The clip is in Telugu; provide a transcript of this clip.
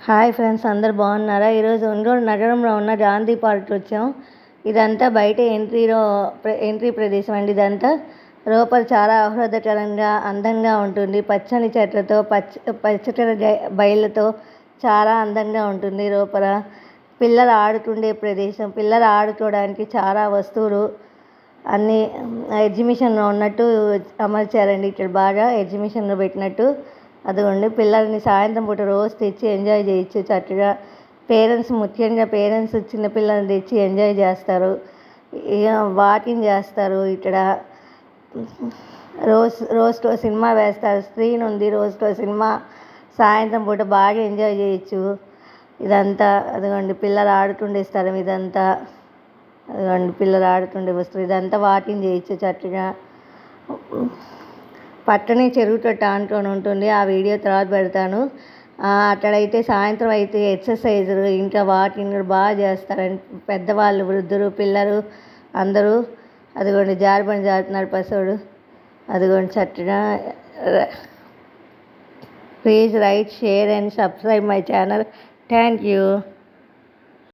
హాయ్ ఫ్రెండ్స్, అందరు బాగున్నారా? ఈరోజు ఒంగోలు నగరంలో ఉన్న గాంధీ పార్క్ వచ్చాం. ఇదంతా బయట ఎంట్రీ ప్రదేశం అండి. ఇదంతా లోపల చాలా ఆహ్లాదకరంగా అందంగా ఉంటుంది. పచ్చని చెట్లతో పచ్చటి బయళ్ళతో చాలా అందంగా ఉంటుంది. లోపల పిల్లలు ఆడుకునే ప్రదేశం. పిల్లలు ఆడుకోవడానికి చాలా వస్తువులు అన్నీ ఎగ్జిబిషన్లో ఉన్నట్టు అమర్చారండి. ఇక్కడ బాగా ఎగ్జిబిషన్లో పెట్టినట్టు. అదిగోండి, పిల్లల్ని సాయంత్రం పూట రోజు తెచ్చి ఎంజాయ్ చేయొచ్చు చక్కగా. ముఖ్యంగా పేరెంట్స్ చిన్నపిల్లల్ని తెచ్చి ఎంజాయ్ చేస్తారు, వాకింగ్ చేస్తారు. ఇక్కడ రోజుకో సినిమా వేస్తారు. స్క్రీన్ ఉంది, రోజుకో సినిమా. సాయంత్రం పూట బాగా ఎంజాయ్ చేయొచ్చు. ఇదంతా అదిగోండి, పిల్లలు ఆడుతుండే స్థలం ఇదంతా. అదిగోండి, పిల్లలు ఆడుతుండే వస్తువు ఇదంతా. వాకింగ్ చేయొచ్చు చక్కగా. పక్కనే చెరువు కట్ట ఆనుకొని ఉంటుంది. ఆ వీడియో తర్వాత పెడతాను. అక్కడైతే సాయంత్రం అయితే ఎక్సర్సైజులు ఇంకా వాకింగ్ బాగా చేస్తారండి. పెద్దవాళ్ళు, వృద్ధులు, పిల్లలు అందరూ. అదిగోండి, జారుబండి జారుతున్నారు పసోడు. అదిగోండి చక్కగా. Please right, share and subscribe my channel. Thank you.